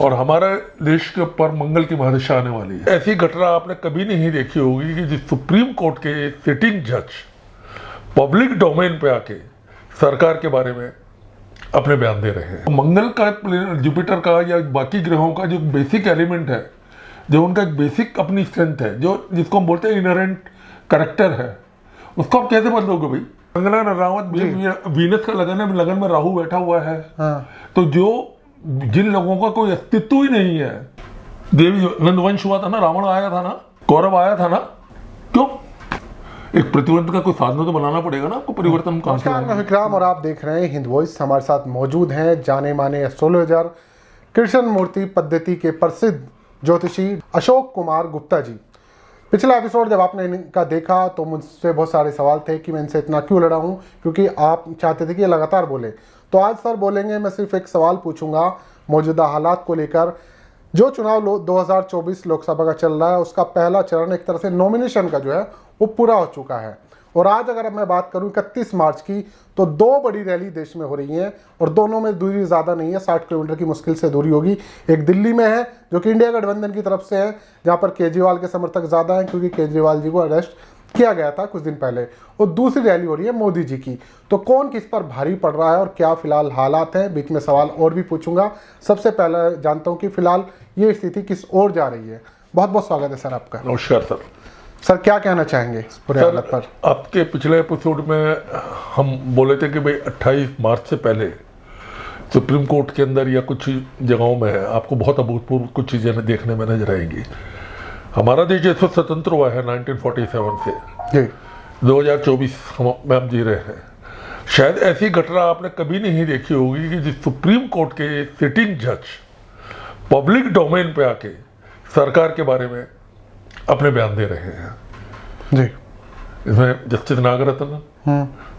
और हमारे देश के ऊपर मंगल की महादशा आने वाली है। ऐसी घटना आपने कभी नहीं देखी होगी कि जिस सुप्रीम कोर्ट के सिटिंग जज पब्लिक डोमेन पे आके सरकार के बारे में अपने बयान दे रहे हैं। मंगल का, जुपिटर का या बाकी ग्रहों का जो बेसिक एलिमेंट है, जो उनका एक बेसिक अपनी स्ट्रेंथ है, जो जिसको हम बोलते हैं इनहेरेंट कैरेक्टर है, उसको आप कैसे बदलोगे भाई? कंगना रनावत वीनस का लगन में राहु बैठा हुआ है। हाँ। तो जो जिन लोगों का कोई अस्तित्व ही नहीं है, देवी नंदवंश हुआ था ना, रावण आया था ना, कौरव आया था ना, क्यों? एक प्रतिबंध का कोई साधन तो बनाना पड़ेगा ना आपको, परिवर्तन कहाँ से नमस्कार, मैं विक्रम और आप देख रहे हैं हिंद वॉइस। हमारे साथ मौजूद हैं जाने माने एस्ट्रोलॉजर कृष्ण मूर्ति पद्धति के प्रसिद्ध ज्योतिषी अशोक कुमार गुप्ता जी। पिछला एपिसोड जब आपने इनका देखा तो मुझसे बहुत सारे सवाल थे कि मैं इनसे इतना क्यों लड़ा हूँ, क्योंकि आप चाहते थे कि ये लगातार बोले। तो आज सर बोलेंगे, मैं सिर्फ एक सवाल पूछूंगा मौजूदा हालात को लेकर। जो चुनाव 2024 लोकसभा का चल रहा है, उसका पहला चरण एक तरह से नॉमिनेशन का जो है वो पूरा हो चुका है। और आज अगर मैं बात करूं 31 मार्च की, तो दो बड़ी रैली देश में हो रही हैं और दोनों में दूरी ज़्यादा नहीं है, 60 किलोमीटर की मुश्किल से दूरी होगी। एक दिल्ली में है जो कि इंडिया गठबंधन की तरफ से है, जहां पर केजरीवाल के समर्थक ज़्यादा हैं क्योंकि केजरीवाल जी को अरेस्ट किया गया था कुछ दिन पहले। और दूसरी रैली हो रही है मोदी जी की। तो कौन किस पर भारी पड़ रहा है और क्या फिलहाल हालात हैं, बीच में सवाल और भी पूछूंगा। सबसे पहले जानता हूँ कि फिलहाल ये स्थिति किस ओर जा रही है। बहुत बहुत स्वागत है सर आपका। नमस्कार सर। सर क्या कहना चाहेंगे इस पूरे हालत पर? आपके पिछले एपिसोड में हम बोले थे कि भाई 28 मार्च से पहले सुप्रीम कोर्ट के अंदर या कुछ जगहों में आपको बहुत अभूतपूर्व कुछ चीज़ें देखने में नजर आएंगी। हमारा देश जैसे स्वतंत्र हुआ है 1947 से जी 2024 में हम जी रहे हैं, शायद ऐसी घटना आपने कभी नहीं देखी होगी कि जिस सुप्रीम कोर्ट के सिटिंग जज पब्लिक डोमेन पे आके सरकार के बारे में अपने बयान दे रहे हैं। जी इसमें जस्टिस नागरत्न,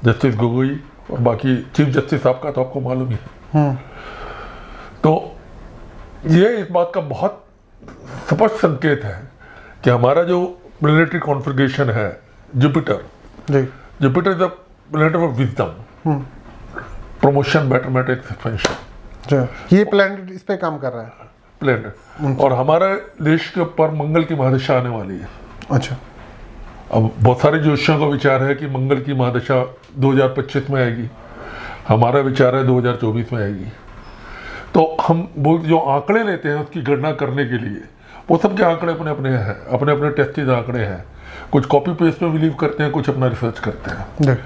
जस्टिस गोगोई और बाकी चीफ जस्टिस साहब का तो आपको मालूम ही है। तो ये इस बात का बहुत स्पष्ट संकेत है कि हमारा जो प्लैनेटरी कॉन्फ़िगरेशन है Jupiter, Jupiter is the planet of wisdom, promotion, betterment, expansion. ये प्लैनेट इस पे काम कर रहा है, प्लैनेट। और हमारे देश के ऊपर मंगल की महादशा आने वाली है। अच्छा। अब बहुत सारे ज्योतिषियों का विचार है कि मंगल की महादशा 2025 में आएगी, हमारा विचार है 2024 में आएगी। तो हम वो जो आंकड़े लेते हैं उसकी गणना करने के लिए, वो सबके आंकड़े अपने अपने हैं, अपने अपने टेस्टेड आंकड़े हैं। कुछ कॉपी पेस्ट में बिलीव करते हैं, कुछ अपना रिसर्च करते हैं।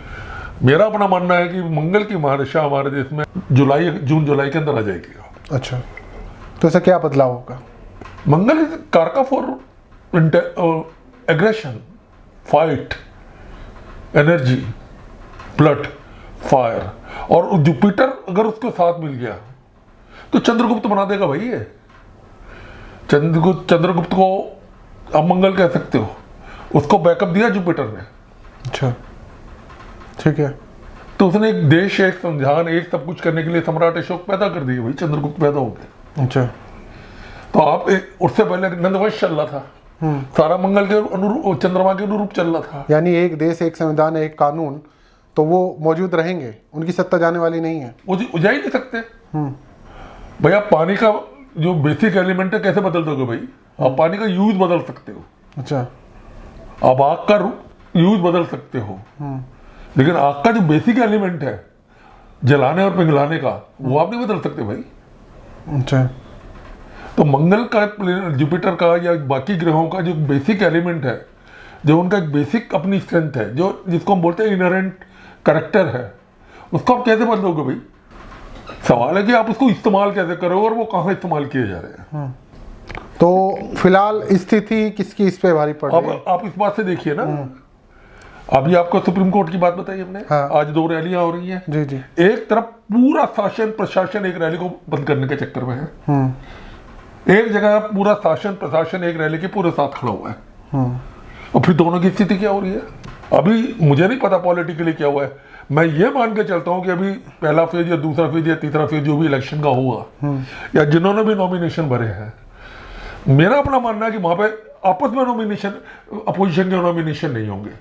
मेरा अपना मानना है कि मंगल की महादशा हमारे देश में जून जुलाई के अंदर आ जाएगी। अच्छा, तो ऐसा क्या बदलाव होगा? मंगल इज कारका for aggression, fight, energy, blood, fire. और जुपिटर अगर उसके साथ मिल गया तो चंद्रगुप्त बना देगा भाई। ये चंद्रगुप्त को आप मंगल कह सकते हो, उसको बैकअप दिया जुपिटर ने। अच्छा, ठीक है। तो उसने एक देश, एक संविधान, एक सब कुछ करने के लिए सम्राट अशोक पैदा कर दिए भाई, चंद्रगुप्त पैदा हो गए। अच्छा। तो आप उससे पहले नंदवंश चल रहा था, सारा मंगल के अनुरूप, चंद्रमा के अनुरूप चल रहा था। यानी एक देश, एक संविधान, एक कानून, तो वो मौजूद रहेंगे, उनकी सत्ता जाने वाली नहीं है। वो जा ही नहीं सकते भैया। पानी का जो बेसिक एलिमेंट है कैसे बदल दोगे भाई? आप पानी का यूज बदल सकते हो। अच्छा। आप आग का यूज बदल सकते हो, लेकिन आग का जो बेसिक एलिमेंट है जलाने और पिघलाने का, वो आप नहीं बदल सकते भाई। अच्छा। तो मंगल का, जुपिटर का या बाकी ग्रहों का जो बेसिक एलिमेंट है, जो उनका एक बेसिक अपनी स्ट्रेंथ है, जो जिसको हम बोलते हैं इनहेरेंट कैरेक्टर है, उसको आप कैसे बदलोगे भाई? सवाल है कि आप उसको इस्तेमाल कैसे करोगे और वो कहाँ इस्तेमाल किए जा रहे हैं। तो फिलहाल स्थिति किसकी इस पे भारी पड़ रही है? आप इस बात से देखिए ना, अभी आपको सुप्रीम कोर्ट की बात बताई हमने। हाँ। आज 2 रैलियां हो रही हैं। जी जी। एक तरफ पूरा शासन प्रशासन एक रैली को बंद करने के चक्कर में है, एक जगह पूरा शासन प्रशासन एक रैली के पूरे साथ खड़ा हुआ है। और फिर दोनों की स्थिति क्या हो रही है अभी मुझे नहीं पता पॉलिटिकली क्या हुआ है। मैं ये मान के चलता हूँ कि अभी पहला फेज या दूसरा फेज या तीसरा फेज जो भी इलेक्शन का हुआ, या जिन्होंने भी नॉमिनेशन भरे हैं, मेरा अपना मानना है कि वहां पे आपस में नॉमिनेशन, अपोजिशन के नॉमिनेशन नहीं होंगे,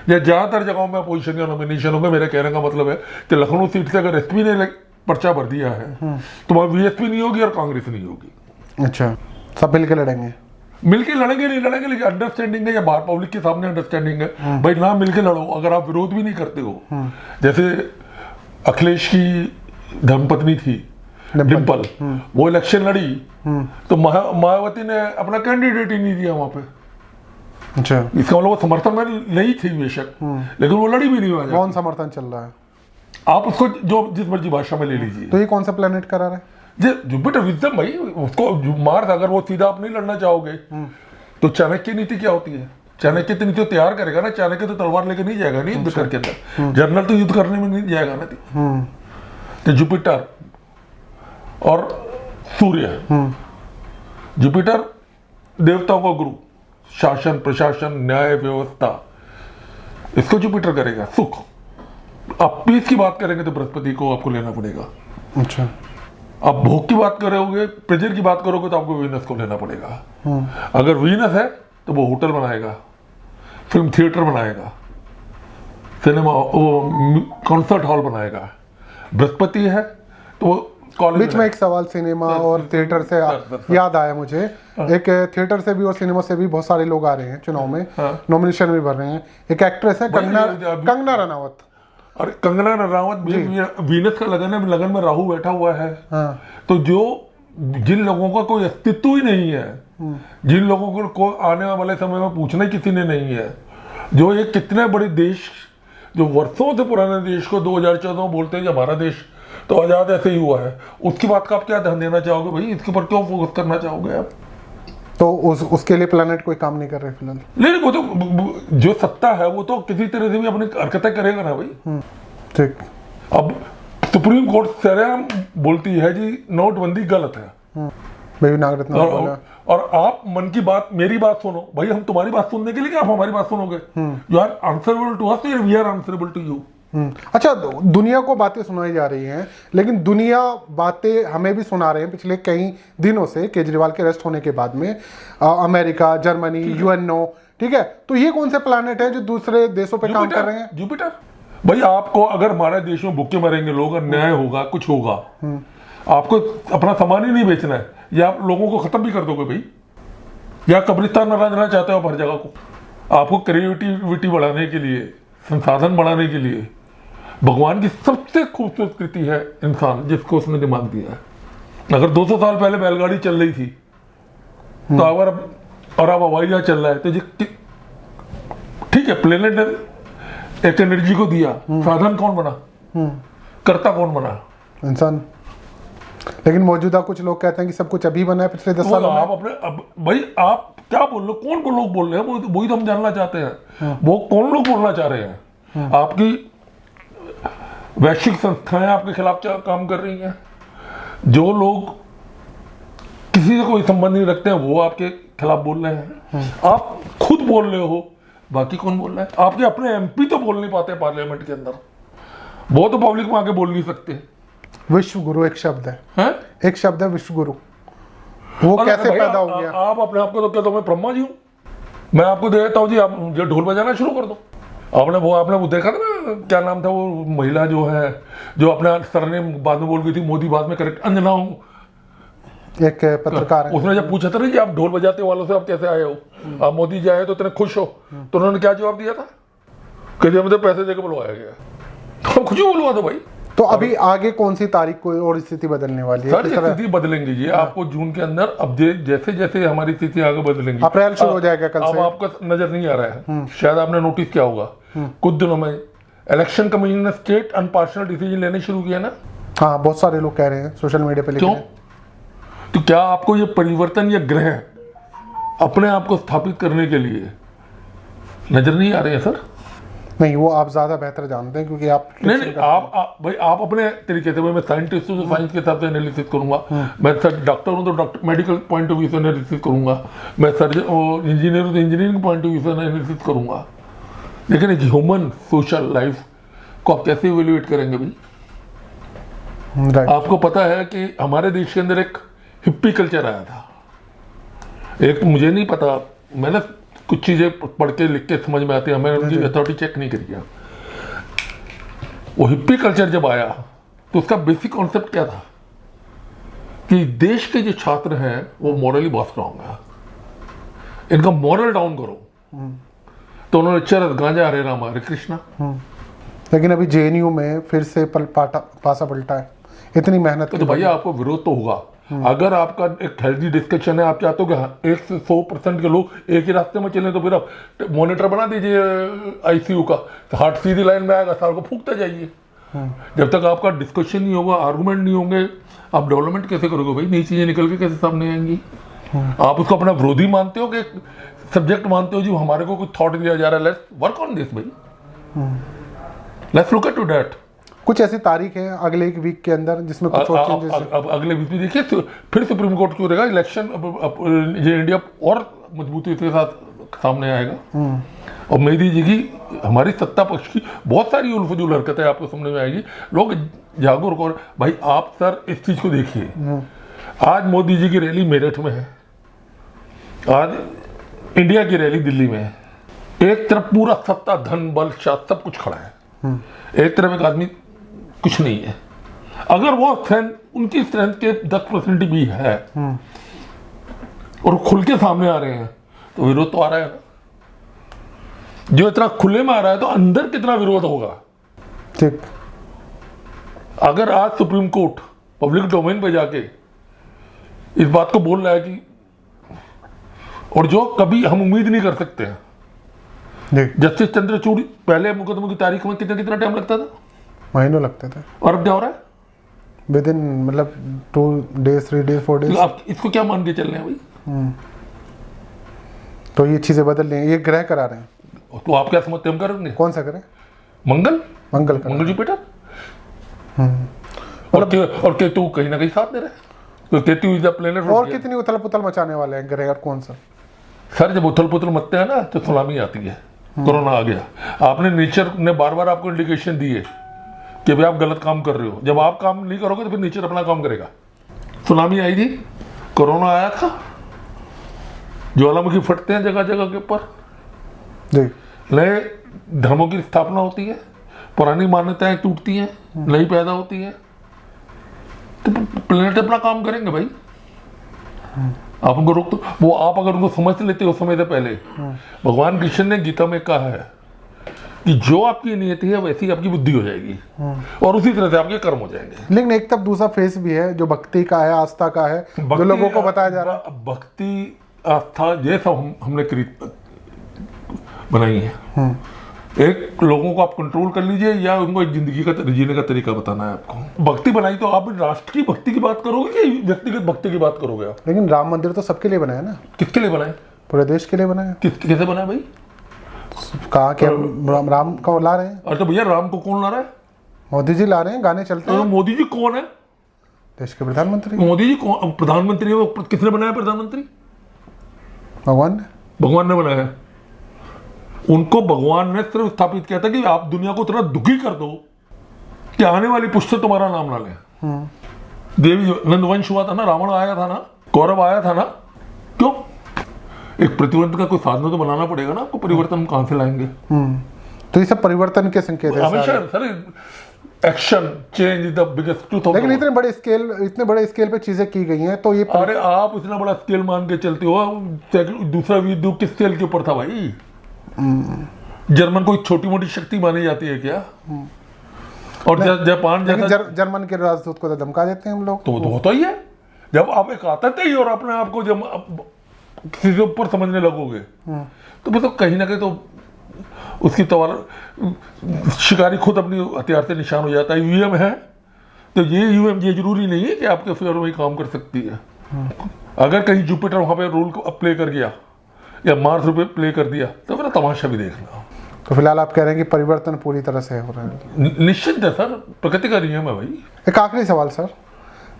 या ज्यादातर जगहों में अपोजिशन के नॉमिनेशन होंगे। मेरे कहने का मतलब है कि लखनऊ सीट से अगर एसपी ने पर्चा भर दिया है तो वहां वीएसपी नहीं होगी और कांग्रेस नहीं होगी। अच्छा, सब मिलकर लड़ेंगे। मिलके लड़ेंगे नहीं लड़ेंगे, लेकिन अंडरस्टैंडिंग है या बाहर पब्लिक के सामने अंडरस्टैंडिंग है भाई, ना मिलके लड़ो अगर आप विरोध भी नहीं करते हो। जैसे अखिलेश की धर्मपत्नी थी डिम्पल, वो इलेक्शन लड़ी तो मायावती ने अपना कैंडिडेट ही नहीं दिया वहां पे। अच्छा, इसका मतलब वो समर्थन में नहीं थी बेशक, लेकिन वो लड़ी भी नहीं हुआ। कौन समर्थन चल रहा है? आप उसको जो जिस मर्जी भाषा में ले लीजिए। तो ये कौन सा प्लेनेट करा रहा है? जुपिटर विजडम भाई, उसको मार्स अगर वो सीधा आप नहीं लड़ना चाहोगे तो चाणक्य नीति क्या होती है? चाणक्य तो नीति तैयार करेगा ना, चाणक्य तो तलवार लेके नहीं जाएगा नहीं युद्ध करके अंदर, जनरल तो युद्ध करने में नहीं जाएगा ना। तो जुपिटर और सूर्य, जुपिटर देवताओं का गुरु, शासन प्रशासन न्याय व्यवस्था, इसको जुपिटर करेगा। सुख, आप पीस की बात करेंगे तो बृहस्पति को आपको लेना पड़ेगा। अच्छा, आप भोग की बात करोगे, प्रेजर की बात करोगे तो आपको वीनस को लेना पड़ेगा। अगर वीनस है तो वो होटल बनाएगा, फिल्म थिएटर बनाएगा, सिनेमा वो कॉन्सर्ट हॉल बनाएगा। बृहस्पति है तो वो कॉलेज। बीच में एक सवाल सिनेमा और थिएटर से याद आया मुझे। एक थिएटर से भी और सिनेमा से भी बहुत सारे लोग आ रहे हैं चुनाव में, नॉमिनेशन भी भर रहे हैं। एक एक्ट्रेस है कंगना रनावत, और कंगना रनावत वीनस का लगन में राहु बैठा हुआ है। तो जो जिन लोगों का कोई अस्तित्व ही नहीं है, जिन लोगों को आने वाले समय में पूछना किसी ने नहीं है, जो ये कितने बड़े देश, जो वर्षों से पुराने देश को 2014 में बोलते हैं कि हमारा देश तो आजाद ऐसे ही हुआ है, उसकी बात का आप क्या ध्यान देना चाहोगे भाई? इसके ऊपर क्यों फोकस करना चाहोगे आप? तो उसके लिए प्लेनेट कोई काम नहीं कर रहे फिलहाल। नहीं, वो तो जो सत्ता है वो तो किसी तरह से भी अपनी हरकतें करेगा ना भाई। ठीक। अब सुप्रीम कोर्ट सरेआम बोलती है जी नोटबंदी गलत है, बेबी नागरत्न ने बोला। और आप मन की बात, मेरी बात सुनो भाई, हम तुम्हारी बात सुनने के लिए क्या आप हमारी बात सुनोगे? You are answerable to us, we are answerable to you. अच्छा, दुनिया को बातें सुनाई जा रही हैं, लेकिन दुनिया बातें हमें भी सुना रहे हैं पिछले कई दिनों से केजरीवाल के अरेस्ट होने के बाद में। अमेरिका, जर्मनी, यूएनओ, ठीक है। तो ये कौन से प्लैनेट है जो दूसरे देशों पे काम कर रहे हैं? जुपिटर भाई, आपको अगर हमारे देश में भूखे मरेंगे लोग, अन्याय होगा, कुछ होगा, आपको अपना सामान ही नहीं बेचना है, या आप लोगों को खत्म भी कर दोगे भाई, या कब्रिस्तान बना देना चाहते हो हर जगह को? आपको क्रिएटिविटी बढ़ाने के लिए, संसाधन बढ़ाने के लिए भगवान की सबसे खूबसूरत कृति है इंसान, जिसको उसने दिमाग दिया है। अगर 200 साल पहले बैलगाड़ी चल रही थी तो अगर और अब हवाई जहाज चल रहा है, तो ठीक है, प्लेनेट ने एक एनर्जी को दिया, साधन कौन बना? कर्ता कौन बना? इंसान। लेकिन मौजूदा कुछ लोग कहते हैं कि सब कुछ अभी बना है पिछले 10 सालों में। आप अपने भाई आप क्या बोल रहे हो? कौन को लोग बोल रहे हैं? वही तो हम जानना चाहते हैं। वो कौन लोग बोलना चाह रहे हैं? आपकी वैश्विक संस्थाएं आपके खिलाफ क्या काम कर रही हैं? जो लोग किसी से कोई संबंध नहीं रखते हैं वो आपके खिलाफ बोल रहे हैं। आप खुद बोल रहे हो, बाकी कौन बोल रहा है? आपके अपने एमपी तो बोल नहीं पाते पार्लियामेंट के अंदर, वो तो पब्लिक में आके बोल नहीं सकते। विश्व गुरु एक शब्द है, एक शब्द है विश्व गुरु। वो कैसे पैदा हो गया? आप अपने आप को तो कहते हो मैं ब्रह्मा जी हूँ, मैं आपको दे देता हूँ जी, आप जो ढोल बजाना शुरू कर दो। आपने वो देखा था ना, क्या नाम था वो महिला जो है, जो अपना सरनेम बाद में बोल गई थी, मोदी बाद में करेक्ट, अंजना हूँ, एक पत्रकार है। उसने जब पूछा था ना कि आप ढोल बजाते वालों से आप कैसे आए हो, आप मोदी जी आए तो इतने खुश हो, तो उन्होंने क्या जवाब दिया था कि मुझे पैसे देकर बुलवाया गया, तो खुश ही बुलवा दो भाई। तो अभी आगे कौन सी तारीख को और स्थिति बदलने वाली है? स्थिति बदलेंगी जी, आपको जून के अंदर, अब जैसे जैसे हमारी स्थिति आगे बदलेंगी, अप्रैल शुरू हो जाएगा कल से। अब आपको नजर नहीं आ रहा है, शायद आपने नोटिस किया होगा, कुछ दिनों में इलेक्शन कमीशन ने स्टेट अनपार्शनल डिसीजन लेने शुरू किया ना। हाँ, बहुत सारे लोग कह रहे हैं सोशल मीडिया पे। क्यों? तो क्या आपको ये परिवर्तन या ग्रह अपने आप को स्थापित करने के लिए नजर नहीं आ रहे हैं सर? नहीं, वो आप ज्यादा बेहतर जानते हैं क्योंकि आप नहीं भाई आप अपने तरीके से, भाई मैं साइंटिस्ट हूँ तो साइंस के हिसाब से एनालिसिस करूंगा, मैं सर डॉक्टर हूँ तो doctor medical point of view से एनालिसिस करूंगा, मैं सर्जन इंजीनियर हूँ तो इंजीनियरिंग पॉइंट ऑफ व्यू से एनालिसिस करूंगा, लेकिन एक ह्यूमन सोशल लाइफ को आप कैसे इवेल्युएट करेंगे भाई? आपको पता है कि हमारे देश के अंदर एक हिप्पी कल्चर आया था, एक मुझे नहीं पता, मैंने कुछ चीजें पढ़ के लिख के समझ में आती है, मैंने उनकी अथॉरिटी चेक नहीं करी है। वो हिप्पी कल्चर जब आया तो उसका बेसिक कॉन्सेप्ट क्या था कि देश के जो छात्र हैं वो मॉरली बहुत स्ट्रांग है, इनका मॉरल डाउन करो तो उन्होंने चरस गांजा हरे राम हरे कृष्णा। लेकिन अभी जेएनयू में फिर से पासा पलटा है, इतनी मेहनत तो भैया आपको विरोध तो होगा। अगर आपका एक हेल्दी डिस्कशन है, आप चाहते हो कि 1 से 100% के लोग एक ही रास्ते में चलें, तो फिर आप मॉनिटर बना दीजिए आईसीयू का, तो हार्ट सीधी लाइन में आएगा, साल को फूकते जाइए। जब तक आपका डिस्कशन नहीं होगा, आर्गूमेंट नहीं होंगे, आप डेवलपमेंट कैसे करोगे भाई? नई चीजें निकल के कैसे सामने आएंगी? आप उसको अपना विरोधी मानते हो कि सब्जेक्ट मानते हो, जो हमारे को कुछ थॉट दिया जा रहा है, लेट्स वर्क ऑन दिस भाई, लेट्स लुक एट दैट। कुछ ऐसी तारीख है अगले एक वीक के अंदर जिसमें कुछ और चेंजेस? अब अगले वीक में देखिए फिर सुप्रीम कोर्ट क्यों रहेगा, इलेक्शन ये इंडिया और मजबूती के साथ सामने आएगा। और मोदी जी की, हमारी सत्ता पक्ष की बहुत सारी उलफजुल हरकतें आपको समझ में आएगी, लोग जागरूक हो। भाई आप सर इस चीज को देखिए, आज मोदी जी की रैली मेरठ में है, आज इंडिया की रैली दिल्ली में है। एक तरफ पूरा सत्ता, धन, बल, शासन सब कुछ खड़ा है, एक तरफ एक आदमी कुछ नहीं है। अगर वो उनकी स्ट्रेंथ के 10% भी है और खुल के सामने आ रहे हैं, तो विरोध तो आ रहा है ना। जो इतना खुले में आ रहा है, तो अंदर कितना विरोध होगा। ठीक, अगर आज सुप्रीम कोर्ट पब्लिक डोमेन पे जाके इस बात को बोल रहा है कि, और जो कभी हम उम्मीद नहीं कर सकते हैं, जस्टिस चंद्रचूड़, पहले मुकदमे की तारीख में कितना टाइम लगता था? महीनों लगते थे, और अब क्या हो रहा है? विद इन मतलब 2 days 3 days 4 days। आप इसको क्या मान के चल रहे हैं भाई? तो ये चीजें बदल रही हैं, ये ग्रह करा रहे हैं। तो आप क्या समझते हम करेंगे? कौन सा करें? मंगल मंगल जुपिटर और केतु कहीं ना कहीं साथ दे रहे हैं, तो केतु इज द प्लेनेट। और कितनी उथल पुथल मचाने वाले हैं ग्रह, और कौन सा? सर जब उथल पुथल मचते हैं ना, तो सुनामी आती है, कोरोना आ गया। आपने नेचर ने बार बार आपको इंडिकेशन दी है कि भाई आप गलत काम कर रहे हो। जब आप काम नहीं करोगे तो फिर नेचर अपना काम करेगा। सुनामी आई थी, कोरोना आया था, ज्वालामुखी फटते हैं जगह जगह के ऊपर, नए धर्मों की स्थापना होती है, पुरानी मान्यताएं टूटती हैं, नई पैदा होती है, तो प्लेनेट अपना काम करेंगे भाई। आप उनको रोक दो, वो आप अगर उनको समझ लेते हो समय से पहले। भगवान कृष्ण ने गीता में कहा है कि जो आपकी नियति है वैसी आपकी बुद्धि हो जाएगी, और उसी तरह से आपके कर्म हो जाएंगे। लेकिन एक तरफ दूसरा फेस भी है जो भक्ति का है, आस्था का है, जो लोगों को बताया जा रहा है। भक्ति, आस्था, ये सब हमने बनाई है। एक लोगों को आप कंट्रोल कर लीजिए, या उनको एक जिंदगी का जीने का तरीका बताना है आपको। भक्ति बनाई तो आप राष्ट्र की भक्ति की बात करोगे कि व्यक्तिगत भक्ति की बात करोगे आप? लेकिन राम मंदिर तो सबके लिए बनाया ना। किसके लिए बनाए? पूरे देश के लिए बनाया। कैसे बनाया भाई? कहा कि राम को ला रहे हैं। अरे तो भैया राम को कौन ला रहा है? मोदी जी ला रहे हैं, गाने चलते हैं। मोदी जी कौन है? देश के प्रधानमंत्री। मोदी जी कौन प्रधानमंत्री है? वो किसने बनाया प्रधानमंत्री? भगवान ने बनाया। उनको भगवान ने सिर्फ स्थापित किया था कि आप दुनिया को इतना दुखी कर दो कि आने वाली पुश्त तुम्हारा नाम ना ले। देवी नंदवंश हुआ था ना, रावण आया था ना, कौरव आया था ना। क्यों? एक प्रतिबंध का कोई साधन तो बनाना पड़ेगा ना आपको। परिवर्तन कहां से लाएंगे? तो ये सब परिवर्तन के संकेत है। हमेशा sir action change is the biggest truth. लेकिन इतने बड़े स्केल पे चीजें की गई हैं, तो ये अरे आप इतना बड़ा स्केल मान के चलते हो। दूसरा विश्व युद्ध किस स्केल के ऊपर था भाई? जर्मन कोई छोटी मोटी शक्ति मानी जाती है क्या? और जापान जैसा जर्मन के राजदूत को तो धमका देते हैं हम लोग। तो होता ही है। जब आप एक आतंकी और अपने आप को जब किसी के ऊपर समझने लगोगे, तो मतलब कहीं ना कहीं तो उसकी तवार शिकारी खुद अपनी हथियार से निशान हो जाता है। यूएम है तो ये जरूरी नहीं है कि आपके फेवर में काम कर सकती है। अगर कहीं जुपिटर वहां पे रोल को प्ले कर गया या मार्स पे प्ले कर दिया, तो मेरा तमाशा भी देखना। तो फिलहाल आप कह रहे हैं कि परिवर्तन पूरी तरह से हो रहा है? निश्चित है सर, प्रकृति का नियम है भाई। एक आखिरी सवाल सर,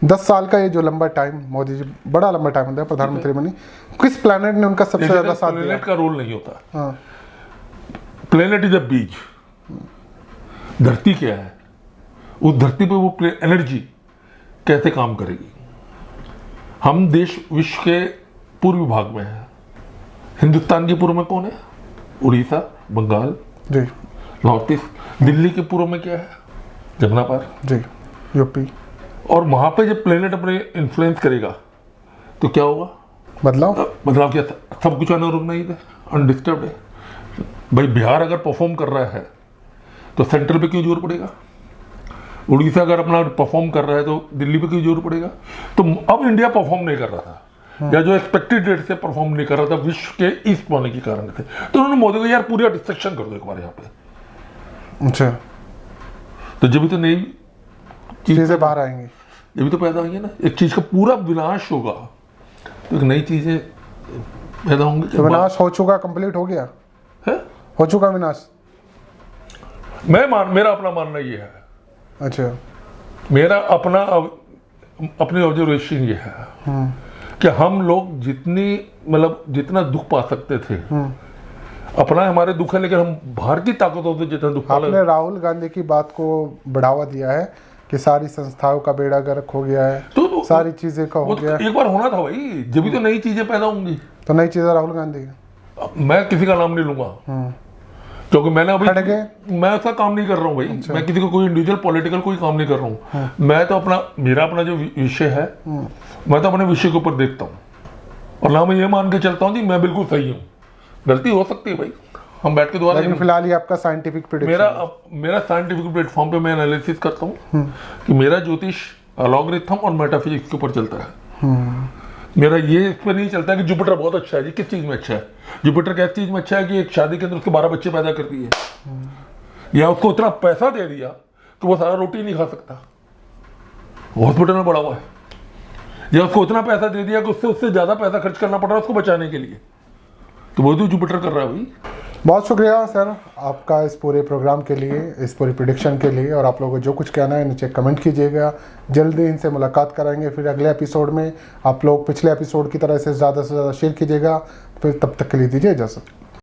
10 साल का ये जो लंबा टाइम मोदी जी, बड़ा लंबा टाइम होता है प्रधानमंत्री बनी, किस प्लैनेट ने उनका सबसे ज्यादा साथ दिया? प्लैनेट का रोल नहीं होता। प्लैनेट इज अ बीज। धरती क्या है? उस धरती पे वो एनर्जी कैसे काम करेगी? हम देश विश्व के पूर्वी भाग में है। हिंदुस्तान के पूर्व में कौन है? उड़ीसा, बंगाल जी, नॉर्थ ईस्ट। दिल्ली के पूर्व में क्या है? जमुना पार जी, यूपी। और वहां पे जब प्लेनेट अपने इन्फ्लुएंस करेगा तो क्या होगा? बदलाव क्या सब कुछ आना रुकना ही है, अनडिस्टर्ब है। भाई बिहार अगर परफॉर्म कर रहा है तो सेंट्रल पे क्यों जोर पड़ेगा? उड़ीसा अगर अपना परफॉर्म कर रहा है तो दिल्ली पे क्यों जोर पड़ेगा? तो अब इंडिया परफॉर्म नहीं कर रहा था, या जो एक्सपेक्टेड रेट से परफॉर्म नहीं कर रहा था विश्व के ईस्ट होने के कारण से, तो उन्होंने मोदी को यार पूरा डिस्ट्रक्शन कर दो एक बार यहाँ पे। अच्छा, तो जब भी तो नई चीजें बाहर आएंगी, जब भी तो पैदा होंगी ना, एक चीज का पूरा विनाश होगा तो एक नई चीजें पैदा होंगी। तो विनाश हो चुका, कंप्लीट हो गया है, हो चुका विनाश। मेरा अपना मानना ये है, अच्छा, मेरा अपनी ऑब्जर्वेशन ये है कि हम लोग जितना दुख पा सकते थे, अपना हमारे दुख है, लेकिन हम बाहर की ताकतों से जितना दुख आपने राहुल गांधी की बात को बढ़ावा दिया है कि सारी संस्थाओं का बेड़ा गर्क हो गया है, तो सारी चीजें का हो गया। एक बार होना था भाई, जब भी तो नई चीजें पैदा होंगी। तो नई चीजें राहुल गांधी, मैं किसी का नाम नहीं लूंगा क्योंकि मैंने मैं ऐसा काम नहीं कर रहा हूँ भाई। अच्छा। मैं किसी को कोई इंडिविजुअल पॉलिटिकल कोई काम नहीं कर रहा हूँ। मैं तो मेरा अपना जो विषय है, मैं तो अपने विषय के ऊपर देखता हूँ और ना मैं ये मान के चलता हूँ कि मैं बिल्कुल सही हूँ। गलती हो सकती है भाई, हम बैठ के दोबारा। लेकिन फिलहाल ये आपका साइंटिफिक प्रेडिक्शन, मेरा साइंटिफिक प्लेटफॉर्म पे मैं एनालिसिस करता हूँ कि मेरा ज्योतिष लॉगरिथम और मेटाफिजिक्स के ऊपर चलता है। मेरा ये इस पर नहीं चलता कि जुपिटर बहुत अच्छा है जी। किस चीज में अच्छा है? जुपिटर किस चीज में अच्छा है कि एक शादी के अंदर उसके 12 बच्चे पैदा कर दिए, या उसको इतना पैसा दे दिया कि वो सारा रोटी नहीं खा सकता, हॉस्पिटल में पड़ा हुआ है, या उसको इतना पैसा दे दिया कि उससे ज्यादा पैसा खर्च करना पड़ रहा है उसको बचाने के लिए, तो वो तो जुपिटर कर रहा है भाई। बहुत शुक्रिया सर आपका इस पूरे प्रोग्राम के लिए, इस पूरी प्रेडिक्शन के लिए। और आप लोगों को जो कुछ कहना है नीचे कमेंट कीजिएगा। जल्दी इनसे मुलाकात कराएंगे फिर अगले एपिसोड में। आप लोग पिछले एपिसोड की तरह से ज़्यादा शेयर कीजिएगा। फिर तब तक के लिए दीजिए इजाज़त।